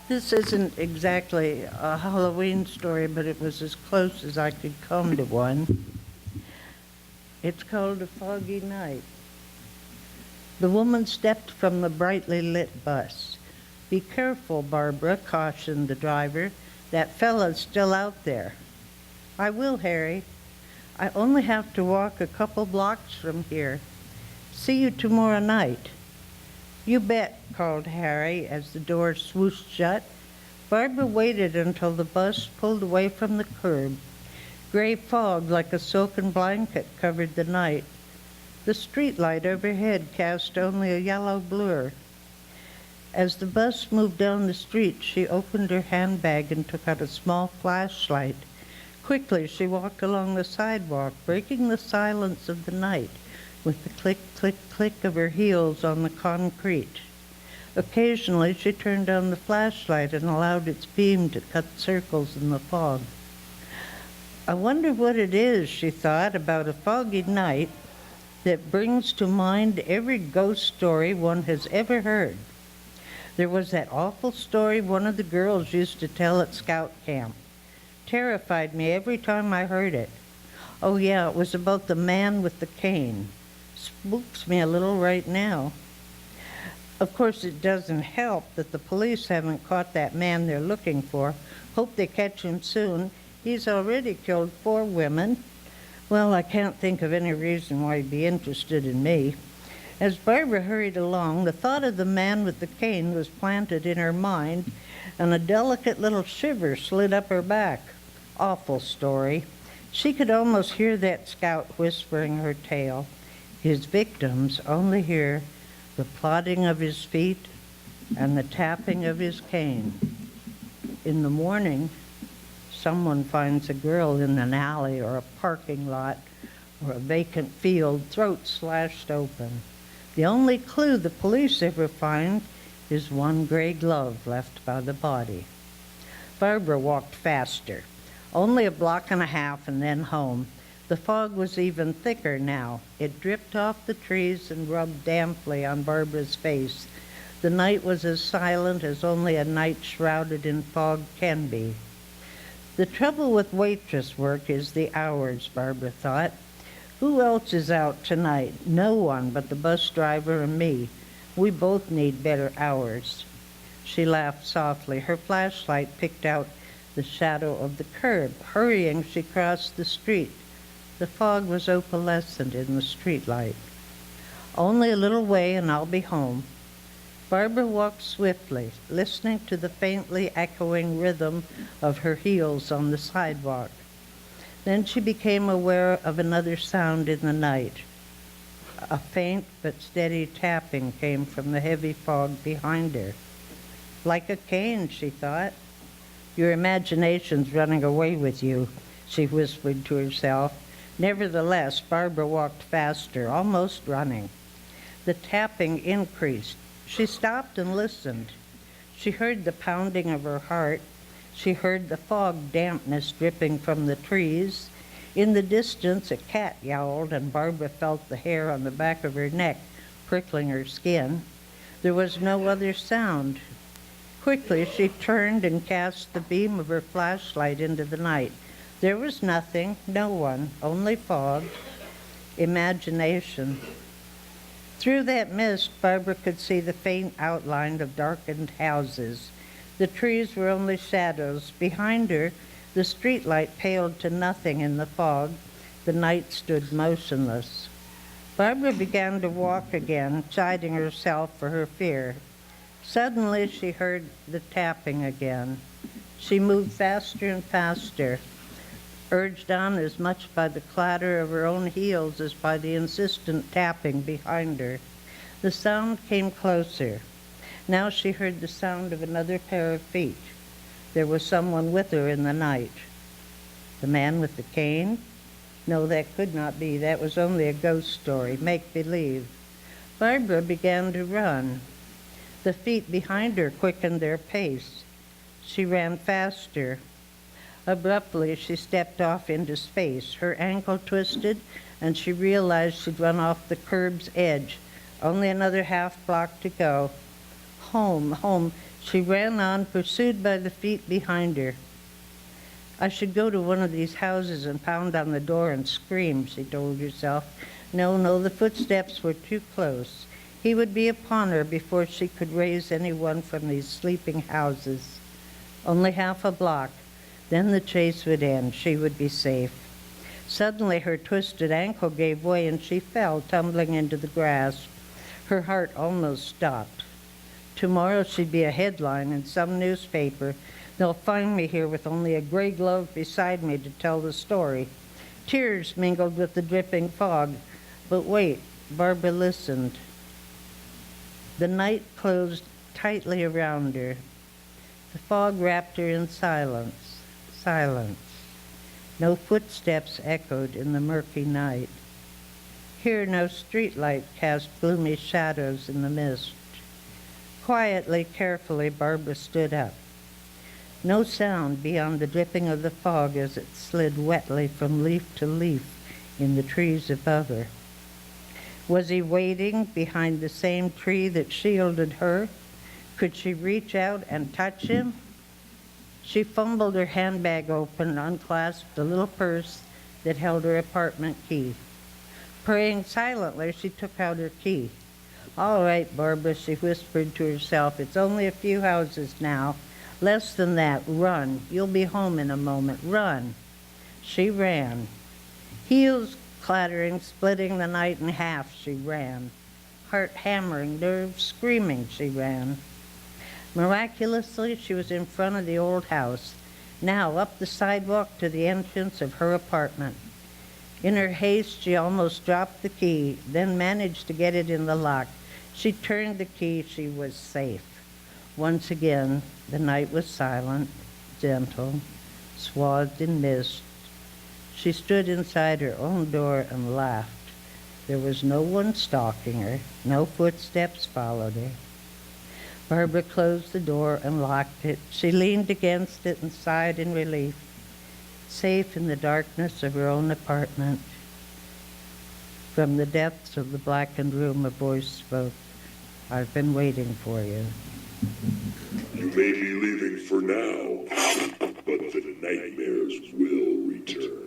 This isn't exactly a Halloween story, but it was as close as I could come to one. It's called A Foggy Night. The woman stepped from the brightly lit bus. "Be careful, Barbara," cautioned the driver. "That fella's still out there." "I will, Harry. I only have to walk a couple blocks from here. See you tomorrow night." "You bet," called Harry as the door swooshed shut. Barbara waited until the bus pulled away from the curb. Gray fog like a silken blanket covered the night. The streetlight overhead cast only a yellow blur. As the bus moved down the street, she opened her handbag and took out a small flashlight. Quickly, she walked along the sidewalk, breaking the silence of the night with the click, click, click of her heels on the concrete. Occasionally, she turned on the flashlight and allowed its beam to cut circles in the fog. "I wonder what it is," she thought, "about a foggy night that brings to mind every ghost story one has ever heard. There was that awful story one of the girls used to tell at scout camp. Terrified me every time I heard it. Oh yeah, it was about the man with the cane. Spooks me a little right now. Of course, it doesn't help that the police haven't caught that man they're looking for. Hope they catch him soon. He's already killed 4 women. Well, I can't think of any reason why he'd be interested in me." As Barbara hurried along, the thought of the man with the cane was planted in her mind, and a delicate little shiver slid up her back. Awful story. She could almost hear that scout whispering her tale. His victims only hear the plodding of his feet and the tapping of his cane. In the morning, someone finds a girl in an alley or a parking lot or a vacant field, throat slashed open. The only clue the police ever find is one gray glove left by the body. Barbara walked faster. Only a block and a half and then home. The fog was even thicker now. It dripped off the trees and rubbed damply on Barbara's face. The night was as silent as only a night shrouded in fog can be. The trouble with waitress work is the hours, Barbara thought. Who else is out tonight? No one but the bus driver and me. We both need better hours. She laughed softly. Her flashlight picked out the shadow of the curb. Hurrying, she crossed the street. The fog was opalescent in the streetlight. "Only a little way and I'll be home." Barbara walked swiftly, listening to the faintly echoing rhythm of her heels on the sidewalk. Then she became aware of another sound in the night. A faint but steady tapping came from the heavy fog behind her. "Like a cane," she thought. "Your imagination's running away with you," she whispered to herself. Nevertheless, Barbara walked faster, almost running. The tapping increased. She stopped and listened. She heard the pounding of her heart. She heard the fog dampness dripping from the trees. In the distance, a cat yowled, and Barbara felt the hair on the back of her neck prickling her skin. There was no other sound. Quickly, she turned and cast the beam of her flashlight into the night. There was nothing, no one, only fog, imagination. Through that mist, Barbara could see the faint outline of darkened houses. The trees were only shadows. Behind her, the streetlight paled to nothing in the fog. The night stood motionless. Barbara began to walk again, chiding herself for her fear. Suddenly, she heard the tapping again. She moved faster and faster, urged on as much by the clatter of her own heels as by the insistent tapping behind her. The sound came closer. Now she heard the sound of another pair of feet. There was someone with her in the night. The man with the cane? No, that could not be. That was only a ghost story, make-believe. Barbara began to run. The feet behind her quickened their pace. She ran faster. Abruptly, she stepped off into space. Her ankle twisted, and she realized she'd run off the curb's edge. Only another half block to go. Home, home. She ran on, pursued by the feet behind her. I should go to one of these houses and pound on the door and scream, she told herself. No, no, the footsteps were too close. He would be upon her before she could raise anyone from these sleeping houses. Only half a block. Then the chase would end. She would be safe. Suddenly her twisted ankle gave way and she fell, tumbling into the grass. Her heart almost stopped. Tomorrow she'd be a headline in some newspaper. They'll find me here with only a gray glove beside me to tell the story. Tears mingled with the dripping fog. But wait, Barbara listened. The night closed tightly around her. The fog wrapped her in silence. Silence. No footsteps echoed in the murky night. Here no streetlight cast gloomy shadows in the mist. Quietly, carefully, Barbara stood up. No sound beyond the dripping of the fog as it slid wetly from leaf to leaf in the trees above her. Was he waiting behind the same tree that shielded her? Could she reach out and touch him? She fumbled her handbag open and unclasped the little purse that held her apartment key. Praying silently, she took out her key. All right, Barbara, she whispered to herself. It's only a few houses now. Less than that. Run. You'll be home in a moment. Run. She ran. Heels clattering, splitting the night in half, she ran. Heart hammering, nerves screaming, she ran. Miraculously, she was in front of the old house, now up the sidewalk to the entrance of her apartment. In her haste, she almost dropped the key, then managed to get it in the lock. She turned the key. She was safe. Once again, the night was silent, gentle, swathed in mist. She stood inside her own door and laughed. There was no one stalking her. No footsteps followed her. Barbara closed the door and locked it. She leaned against it and sighed in relief. Safe in the darkness of her own apartment. From the depths of the blackened room, a voice spoke. I've been waiting for you. You may be leaving for now, but the nightmares will return.